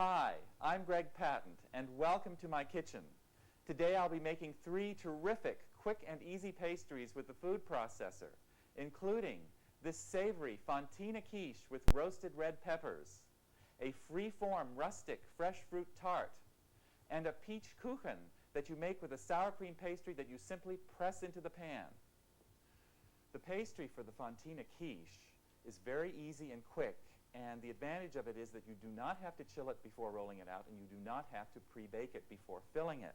Hi, I'm Greg Patent, and welcome to my kitchen. Today I'll be making 3 terrific, quick and easy pastries with the food processor, including this savory fontina quiche with roasted red peppers, a free-form rustic fresh fruit tart, and a peach kuchen that you make with a sour cream pastry that you simply press into the pan. The pastry for the fontina quiche is very easy and quick, and the advantage of it is that you do not have to chill it before rolling it out, and you do not have to pre-bake it before filling it.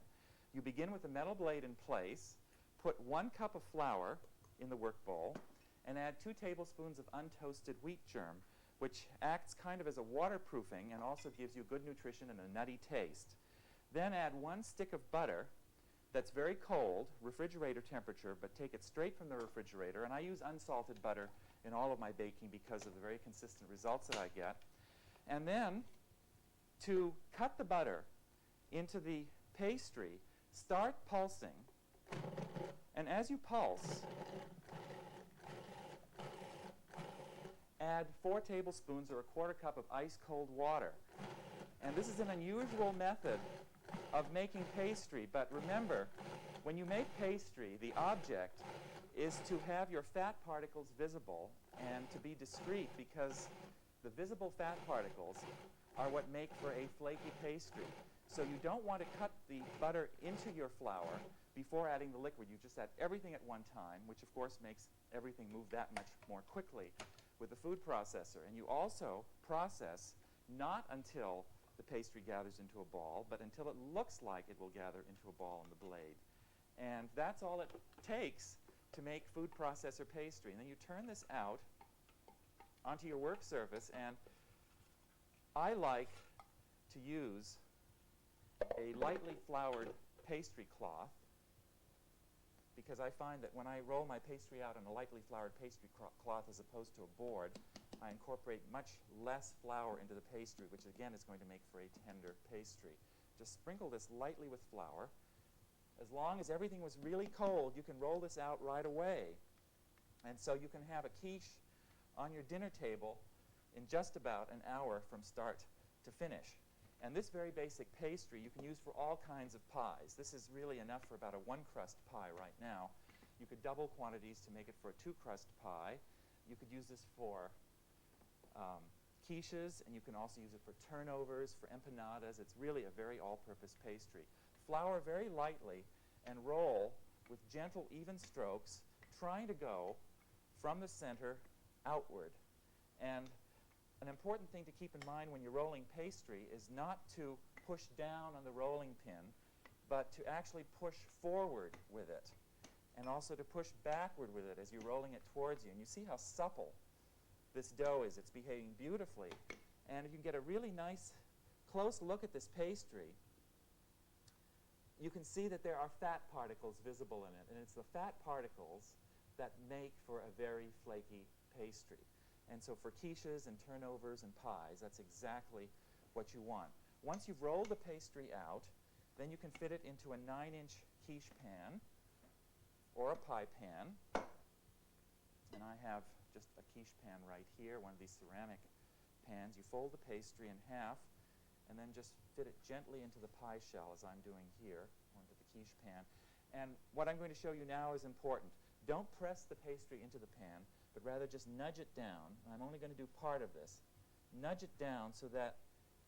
You begin with the metal blade in place, put 1 cup of flour in the work bowl, and add 2 tablespoons of untoasted wheat germ, which acts kind of as a waterproofing and also gives you good nutrition and a nutty taste. Then add 1 stick of butter that's very cold, refrigerator temperature, but take it straight from the refrigerator. And I use unsalted butter in all of my baking because of the very consistent results that I get. And then to cut the butter into the pastry, start pulsing. And as you pulse, add 4 tablespoons or a 1/4 cup of ice-cold water. And this is an unusual method of making pastry, but remember, when you make pastry, the object is to have your fat particles visible and to be discreet, because the visible fat particles are what make for a flaky pastry. So you don't want to cut the butter into your flour before adding the liquid. You just add everything at one time, which of course makes everything move that much more quickly with the food processor. And you also process not until the pastry gathers into a ball, but until it looks like it will gather into a ball on the blade. And that's all it takes to make food processor pastry. And then you turn this out onto your work surface, and I like to use a lightly floured pastry cloth, because I find that when I roll my pastry out on a lightly floured pastry cloth as opposed to a board, I incorporate much less flour into the pastry, which again is going to make for a tender pastry. Just sprinkle this lightly with flour. As long as everything was really cold, you can roll this out right away. And so you can have a quiche on your dinner table in just about an hour from start to finish. And this very basic pastry you can use for all kinds of pies. This is really enough for about a 1-crust pie right now. You could double quantities to make it for a 2-crust pie. You could use this for quiches, and you can also use it for turnovers, for empanadas. It's really a very all-purpose pastry. Flour very lightly and roll with gentle, even strokes, trying to go from the center outward. And an important thing to keep in mind when you're rolling pastry is not to push down on the rolling pin, but to actually push forward with it, and also to push backward with it as you're rolling it towards you. And you see how supple this dough is. It's behaving beautifully. And if you can get a really nice close look at this pastry, you can see that there are fat particles visible in it. And it's the fat particles that make for a very flaky pastry. And so for quiches and turnovers and pies, that's exactly what you want. Once you've rolled the pastry out, then you can fit it into a 9-inch quiche pan or a pie pan. And I have just a quiche pan right here, one of these ceramic pans. You fold the pastry in half and then just fit it gently into the pie shell, as I'm doing here, or into the quiche pan. And what I'm going to show you now is important. Don't press the pastry into the pan, but rather just nudge it down. I'm only going to do part of this. Nudge it down so that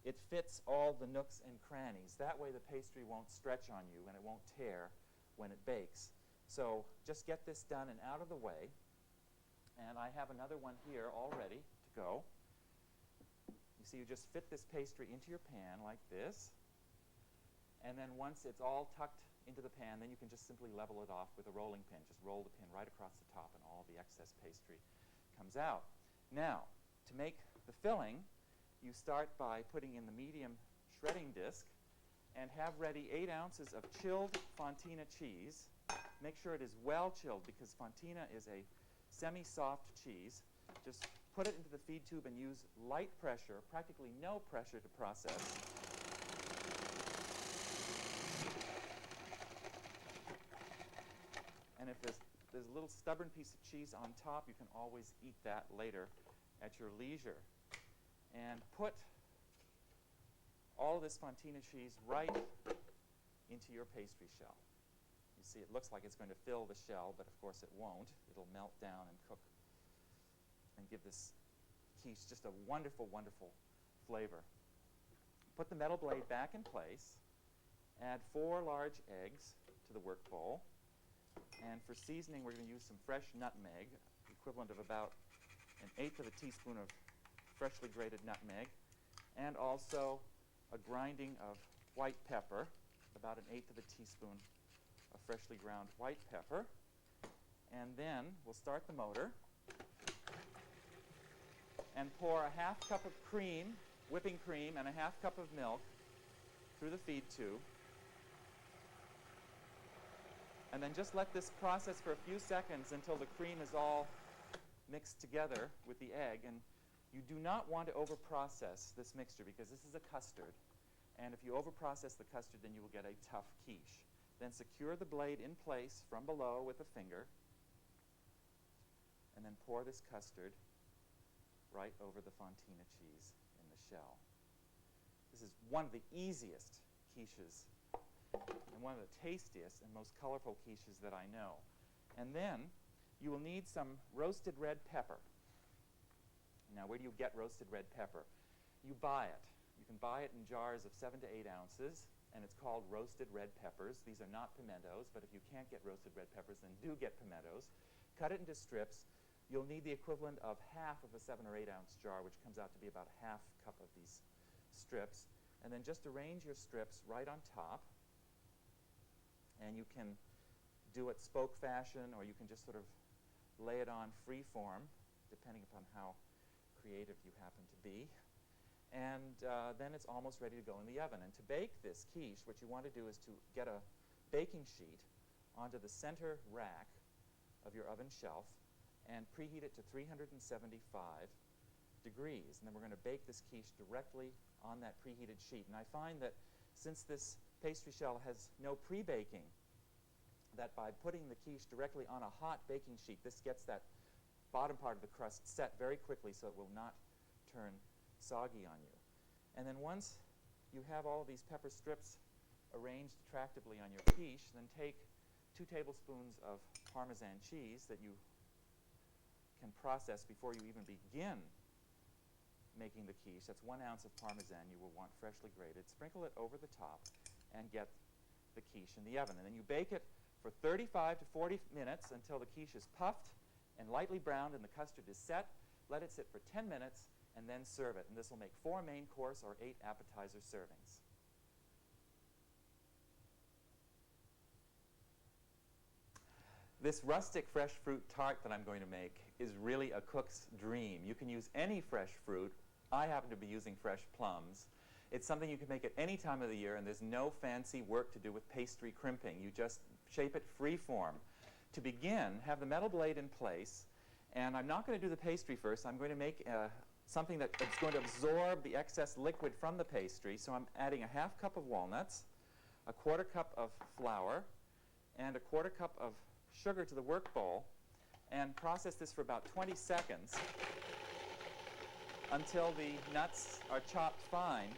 it fits all the nooks and crannies. That way the pastry won't stretch on you and it won't tear when it bakes. So just get this done and out of the way. And I have another one here all ready to go. You see, you just fit this pastry into your pan like this. And then once it's all tucked into the pan, then you can just simply level it off with a rolling pin. Just roll the pin right across the top and all the excess pastry comes out. Now, to make the filling, you start by putting in the medium shredding disc and have ready 8 ounces of chilled fontina cheese. Make sure it is well chilled, because fontina is a semi-soft cheese. Just put it into the feed tube and use light pressure, practically no pressure, to process. And if there's a little stubborn piece of cheese on top, you can always eat that later at your leisure. And put all of this fontina cheese right into your pastry shell. You see, it looks like it's going to fill the shell, but of course it won't. It'll melt down and cook and give this quiche just a wonderful, wonderful flavor. Put the metal blade back in place. Add 4 large eggs to the work bowl. And for seasoning, we're going to use some fresh nutmeg, equivalent of about 1/8 of a teaspoon of freshly grated nutmeg, and also a grinding of white pepper, about 1/8 of a teaspoon of freshly ground white pepper. And then we'll start the motor and pour a 1/2 cup of cream, whipping cream, and a 1/2 cup of milk through the feed tube. And then just let this process for a few seconds until the cream is all mixed together with the egg. And you do not want to overprocess this mixture because this is a custard. And if you overprocess the custard, then you will get a tough quiche. Then secure the blade in place from below with a finger. And then pour this custard right over the fontina cheese in the shell. This is one of the easiest quiches and one of the tastiest and most colorful quiches that I know. And then you will need some roasted red pepper. Now, where do you get roasted red pepper? You buy it. You can buy it in jars of 7 to 8 ounces, and it's called roasted red peppers. These are not pimentos, but if you can't get roasted red peppers, then do get pimentos. Cut it into strips. You'll need the equivalent of 1/2 of a 7 or 8 ounce jar, which comes out to be about 1/2 cup of these strips. And then just arrange your strips right on top. And you can do it spoke fashion, or you can just sort of lay it on free form, depending upon how creative you happen to be. And then it's almost ready to go in the oven. And to bake this quiche, what you want to do is to get a baking sheet onto the center rack of your oven shelf and preheat it to 375 degrees. And then we're going to bake this quiche directly on that preheated sheet. And I find that since this pastry shell has no pre-baking, that by putting the quiche directly on a hot baking sheet, this gets that bottom part of the crust set very quickly so it will not turn soggy on you. And then once you have all of these pepper strips arranged attractively on your quiche, then take 2 tablespoons of Parmesan cheese that you can process before you even begin making the quiche. That's 1 ounce of Parmesan you will want freshly grated. Sprinkle it over the top and get the quiche in the oven. And then you bake it for 35 to 40 minutes until the quiche is puffed and lightly browned and the custard is set. Let it sit for 10 minutes and then serve it. And this will make 4 main course or 8 appetizer servings. This rustic fresh fruit tart that I'm going to make is really a cook's dream. You can use any fresh fruit. I happen to be using fresh plums. It's something you can make at any time of the year, and there's no fancy work to do with pastry crimping. You just shape it free-form. To begin, have the metal blade in place, and I'm not going to do the pastry first. I'm going to make something that's going to absorb the excess liquid from the pastry. So I'm adding a 1/2 cup of walnuts, a 1/4 cup of flour, and a 1/4 cup of sugar to the work bowl, and process this for about 20 seconds until the nuts are chopped fine.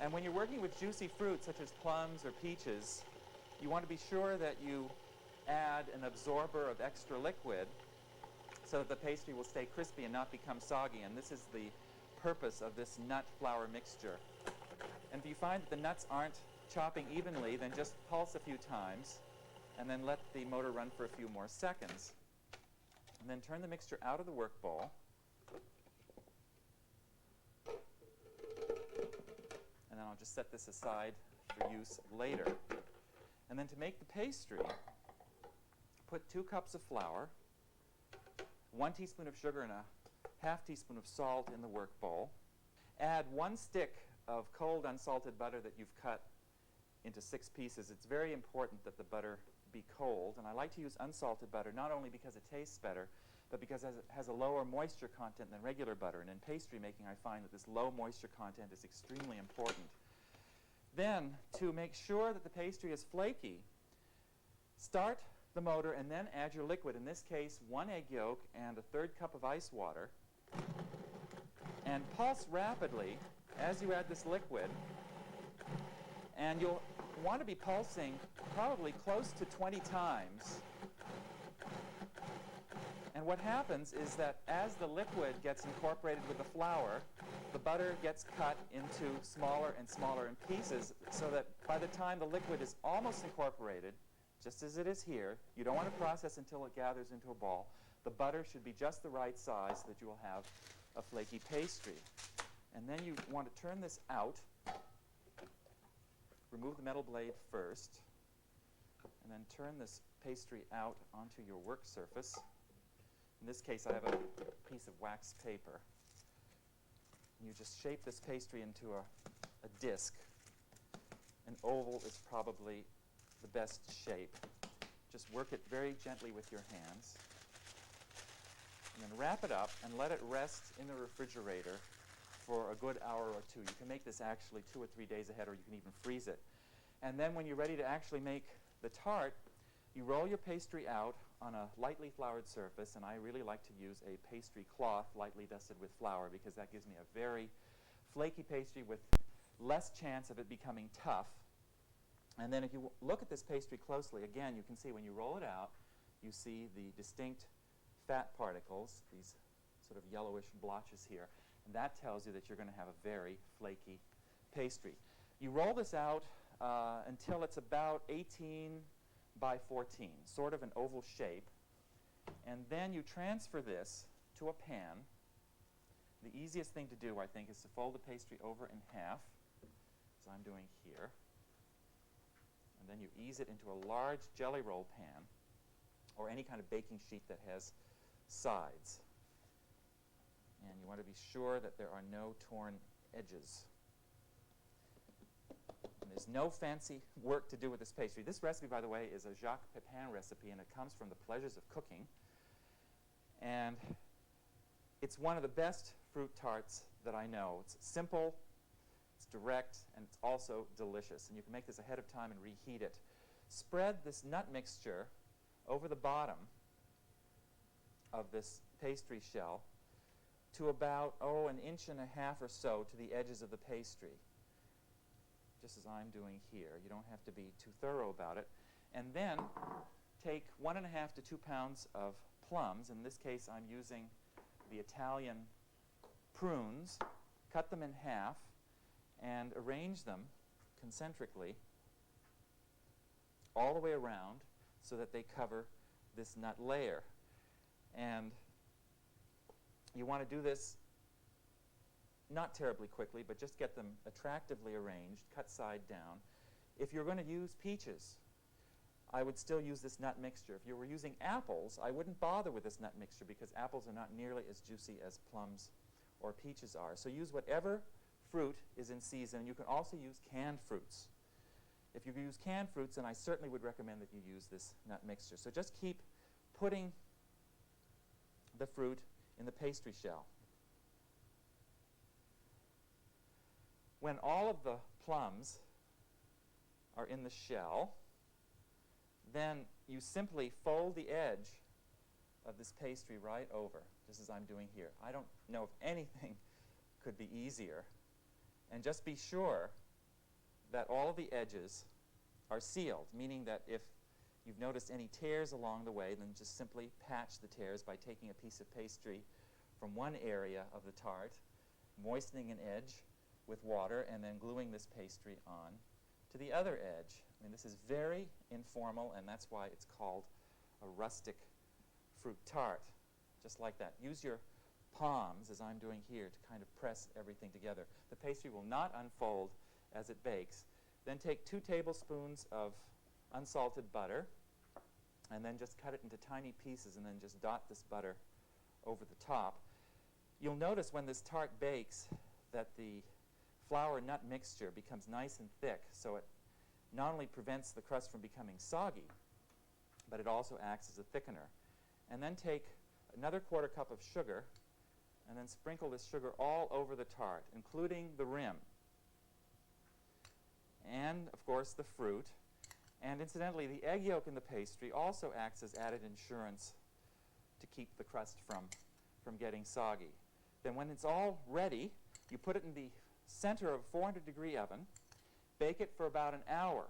And when you're working with juicy fruit such as plums or peaches, you want to be sure that you add an absorber of extra liquid so that the pastry will stay crispy and not become soggy. And this is the purpose of this nut flour mixture. And if you find that the nuts aren't chopping evenly, then just pulse a few times and then let the motor run for a few more seconds. And then turn the mixture out of the work bowl. And then I'll just set this aside for use later. And then to make the pastry, put 2 cups of flour, 1 teaspoon of sugar, and a 1/2 teaspoon of salt in the work bowl. Add 1 stick of cold unsalted butter that you've cut into 6 pieces. It's very important that the butter be cold, and I like to use unsalted butter not only because it tastes better, but because it has a lower moisture content than regular butter. And in pastry making, I find that this low moisture content is extremely important. Then, to make sure that the pastry is flaky, start the motor and then add your liquid. In this case, 1 egg yolk and a 1/3 cup of ice water. And pulse rapidly as you add this liquid, and you'll want to be pulsing probably close to 20 times. And what happens is that as the liquid gets incorporated with the flour, the butter gets cut into smaller and smaller in pieces, so that by the time the liquid is almost incorporated, just as it is here, you don't want to process until it gathers into a ball. The butter should be just the right size so that you will have a flaky pastry. And then you want to turn this out. Remove the metal blade first, and then turn this pastry out onto your work surface. In this case, I have a piece of wax paper. You just shape this pastry into a disc. An oval is probably the best shape. Just work it very gently with your hands. And then wrap it up and let it rest in the refrigerator for a good hour or two. You can make this actually 2 or 3 days ahead, or you can even freeze it. And then when you're ready to actually make the tart, you roll your pastry out on a lightly floured surface, and I really like to use a pastry cloth lightly dusted with flour because that gives me a very flaky pastry with less chance of it becoming tough. And then if you look at this pastry closely, again, you can see when you roll it out, you see the distinct fat particles, these sort of yellowish blotches here, and that tells you that you're going to have a very flaky pastry. You roll this out until it's about 18 by 14, sort of an oval shape, and then you transfer this to a pan. The easiest thing to do, I think, is to fold the pastry over in half, as I'm doing here, and then you ease it into a large jelly roll pan, or any kind of baking sheet that has sides. And you want to be sure that there are no torn edges. And there's no fancy work to do with this pastry. This recipe, by the way, is a Jacques Pepin recipe, and it comes from the pleasures of cooking. And it's one of the best fruit tarts that I know. It's simple, it's direct, and it's also delicious. And you can make this ahead of time and reheat it. Spread this nut mixture over the bottom of this pastry shell to about, an inch and a half or so to the edges of the pastry, just as I'm doing here. You don't have to be too thorough about it. And then take 1.5 to 2 pounds of plums. In this case, I'm using the Italian prunes. Cut them in half and arrange them concentrically all the way around so that they cover this nut layer. And you want to do this not terribly quickly, but just get them attractively arranged, cut side down. If you're going to use peaches, I would still use this nut mixture. If you were using apples, I wouldn't bother with this nut mixture because apples are not nearly as juicy as plums or peaches are. So use whatever fruit is in season. You can also use canned fruits. If you use canned fruits, then I certainly would recommend that you use this nut mixture. So just keep putting the fruit in the pastry shell. When all of the plums are in the shell, then you simply fold the edge of this pastry right over, just as I'm doing here. I don't know if anything could be easier. And just be sure that all of the edges are sealed, meaning that if you've noticed any tears along the way, then just simply patch the tears by taking a piece of pastry from one area of the tart, moistening an edge with water, and then gluing this pastry on to the other edge. I mean, this is very informal, and that's why it's called a rustic fruit tart, just like that. Use your palms, as I'm doing here, to kind of press everything together. The pastry will not unfold as it bakes. Then take 2 tablespoons of unsalted butter, and then just cut it into tiny pieces, and then just dot this butter over the top. You'll notice when this tart bakes that the flour nut mixture becomes nice and thick, so it not only prevents the crust from becoming soggy, but it also acts as a thickener. And then take another 1/4 cup of sugar, and then sprinkle this sugar all over the tart, including the rim, and of course the fruit. And incidentally, the egg yolk in the pastry also acts as added insurance to keep the crust from getting soggy. Then when it's all ready, you put it in the center of a 400-degree oven. Bake it for about an hour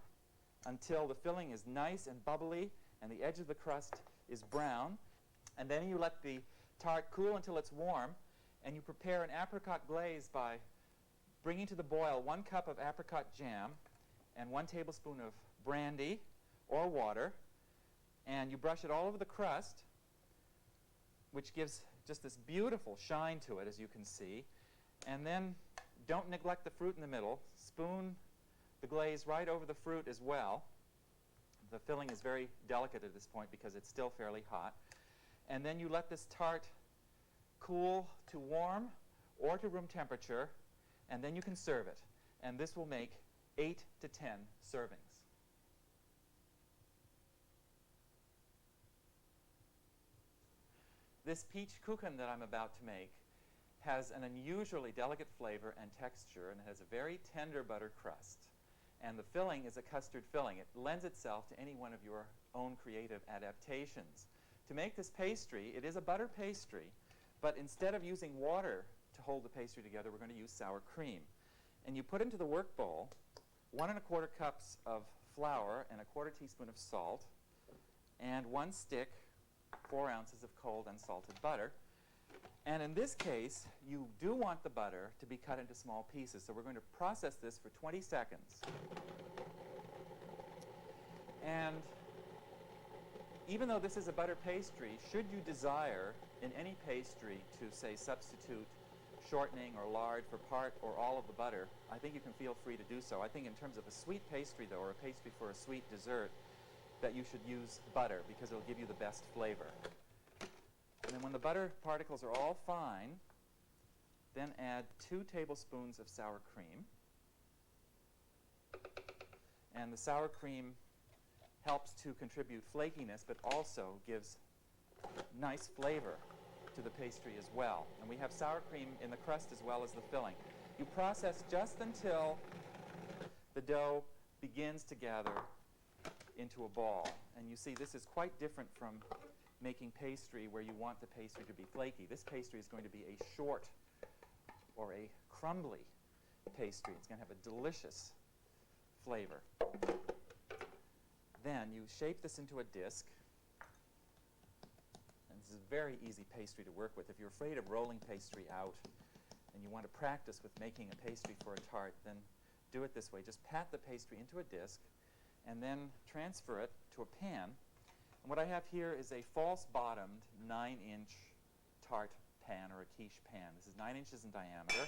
until the filling is nice and bubbly and the edge of the crust is brown. And then you let the tart cool until it's warm, and you prepare an apricot glaze by bringing to the boil 1 cup of apricot jam and 1 tablespoon of brandy or water, and you brush it all over the crust, which gives just this beautiful shine to it, as you can see. And then don't neglect the fruit in the middle. Spoon the glaze right over the fruit as well. The filling is very delicate at this point because it's still fairly hot. And then you let this tart cool to warm or to room temperature, and then you can serve it. And this will make 8 to 10 servings. This peach kuchen that I'm about to make has an unusually delicate flavor and texture, and it has a very tender butter crust. And the filling is a custard filling. It lends itself to any one of your own creative adaptations. To make this pastry, it is a butter pastry, but instead of using water to hold the pastry together, we're going to use sour cream. And you put into the work bowl 1 1/4 cups of flour and 1/4 teaspoon of salt, and 1 stick, 4 ounces of cold unsalted butter. And in this case, you do want the butter to be cut into small pieces, so we're going to process this for 20 seconds. And even though this is a butter pastry, should you desire in any pastry to, say, substitute shortening or lard for part or all of the butter, I think you can feel free to do so. I think in terms of a sweet pastry, though, or a pastry for a sweet dessert, that you should use butter because it'll give you the best flavor. And then when the butter particles are all fine, then add 2 tablespoons of sour cream. And the sour cream helps to contribute flakiness, but also gives nice flavor to the pastry as well. And we have sour cream in the crust as well as the filling. You process just until the dough begins to gather into a ball. And you see this is quite different from making pastry where you want the pastry to be flaky. This pastry is going to be a short or a crumbly pastry. It's going to have a delicious flavor. Then you shape this into a disc. And this is a very easy pastry to work with. If you're afraid of rolling pastry out and you want to practice with making a pastry for a tart, then do it this way. Just pat the pastry into a disc and then transfer it to a pan. And what I have here is a false-bottomed 9-inch tart pan or a quiche pan. This is 9 inches in diameter,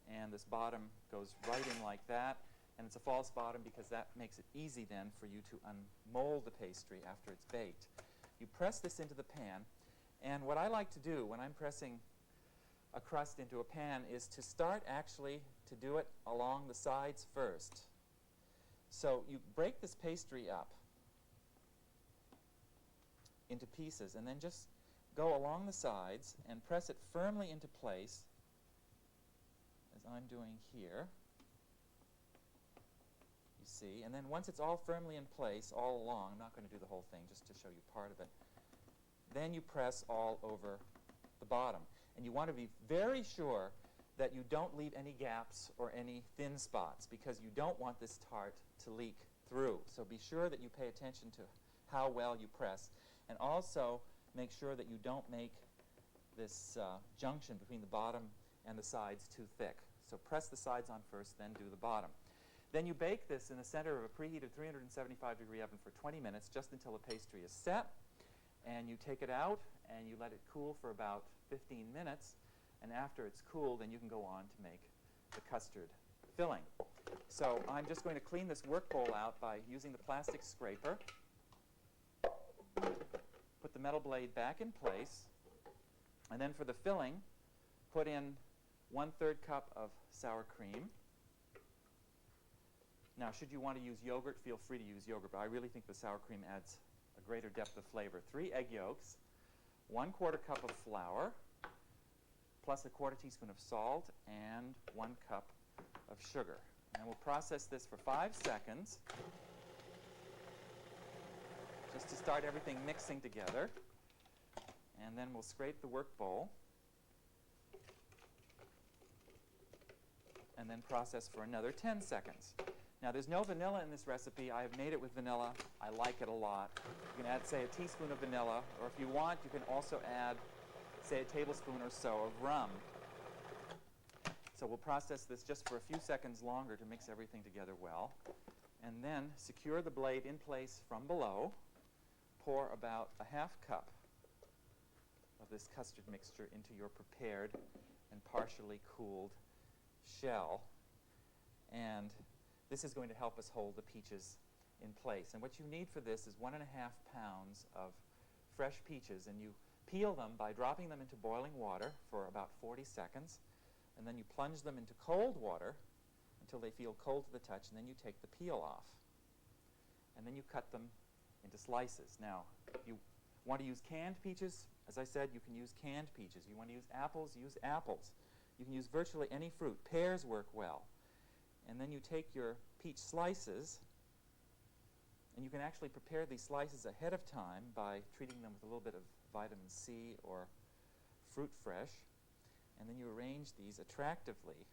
and this bottom goes right in like that. And it's a false bottom because that makes it easy then for you to unmold the pastry after it's baked. You press this into the pan, and what I like to do when I'm pressing a crust into a pan is to start actually to do it along the sides first. So you break this pastry up into pieces and then just go along the sides and press it firmly into place, as I'm doing here. You see, and then once it's all firmly in place all along, I'm not going to do the whole thing just to show you part of it, then you press all over the bottom. And you want to be very sure that you don't leave any gaps or any thin spots, because you don't want this tart to leak through. So be sure that you pay attention to how well you press, and also make sure that you don't make this junction between the bottom and the sides too thick. So press the sides on first, then do the bottom. Then you bake this in the center of a preheated 375-degree oven for 20 minutes, just until the pastry is set. And you take it out and you let it cool for about 15 minutes. And after it's cooled, then you can go on to make the custard filling. So I'm just going to clean this work bowl out by using the plastic scraper. Put the metal blade back in place. And then for the filling, put in 1/3 cup of sour cream. Now, should you want to use yogurt, feel free to use yogurt, but I really think the sour cream adds a greater depth of flavor. 3 egg yolks, 1/4 cup of flour, plus 1/4 teaspoon of salt, and 1 cup of sugar. And we'll process this for 5 seconds, just to start everything mixing together. And then we'll scrape the work bowl and then process for another 10 seconds. Now, there's no vanilla in this recipe. I have made it with vanilla. I like it a lot. You can add, say, a teaspoon of vanilla, or if you want, you can also add, say, a tablespoon or so of rum. So we'll process this just for a few seconds longer to mix everything together well. And then secure the blade in place from below. Pour about a half cup of this custard mixture into your prepared and partially cooled shell. And this is going to help us hold the peaches in place. And what you need for this is 1.5 pounds of fresh peaches. And you peel them by dropping them into boiling water for about 40 seconds. And then you plunge them into cold water until they feel cold to the touch. And then you take the peel off. And then you cut them into slices. Now, if you want to use canned peaches, as I said, you can use canned peaches. You want to use apples. You can use virtually any fruit. Pears work well. And then you take your peach slices, and you can actually prepare these slices ahead of time by treating them with a little bit of vitamin C or fruit fresh. And then you arrange these attractively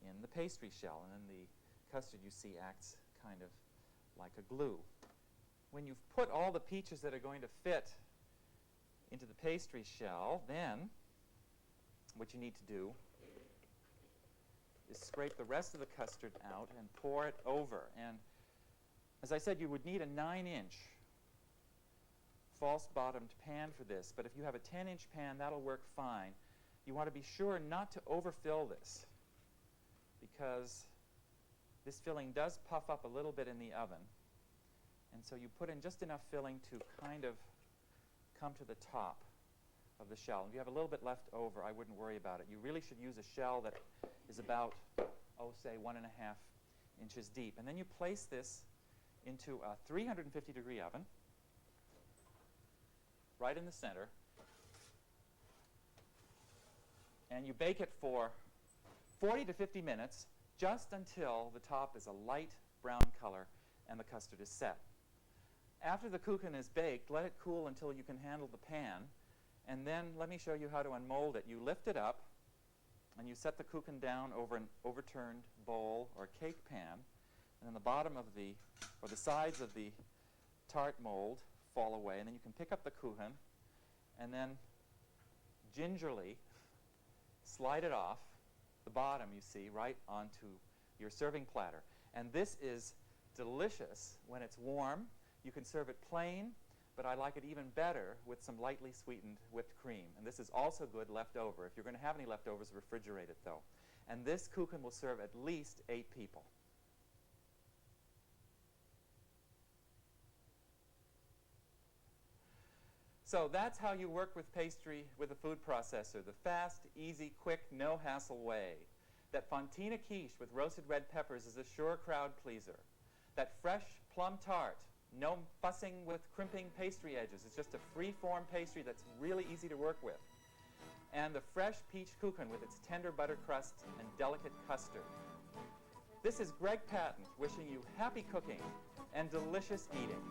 in the pastry shell. And then the custard, you see, acts kind of like a glue. When you've put all the peaches that are going to fit into the pastry shell, then what you need to do is scrape the rest of the custard out and pour it over. And as I said, you would need a 9-inch false-bottomed pan for this, but if you have a 10-inch pan, that'll work fine. You want to be sure not to overfill this, because this filling does puff up a little bit in the oven. And so you put in just enough filling to kind of come to the top of the shell. If you have a little bit left over, I wouldn't worry about it. You really should use a shell that is about, say 1.5 inches deep. And then you place this into a 350-degree oven, right in the center. And you bake it for 40 to 50 minutes, just until the top is a light brown color and the custard is set. After the kuchen is baked, let it cool until you can handle the pan. And then let me show you how to unmold it. You lift it up, and you set the kuchen down over an overturned bowl or cake pan. And then the bottom of the, or the sides of the tart mold fall away. And then you can pick up the kuchen and then gingerly slide it off the bottom, you see, right onto your serving platter. And this is delicious when it's warm. You can serve it plain, but I like it even better with some lightly sweetened whipped cream. And this is also good left over. If you're going to have any leftovers, refrigerate it, though. And this kuchen will serve at least 8 people. So that's how you work with pastry with a food processor, the fast, easy, quick, no-hassle way. That fontina quiche with roasted red peppers is a sure crowd pleaser. That fresh plum tart, no fussing with crimping pastry edges. It's just a free-form pastry that's really easy to work with. And the fresh peach kuchen with its tender butter crust and delicate custard. This is Greg Patton wishing you happy cooking and delicious eating.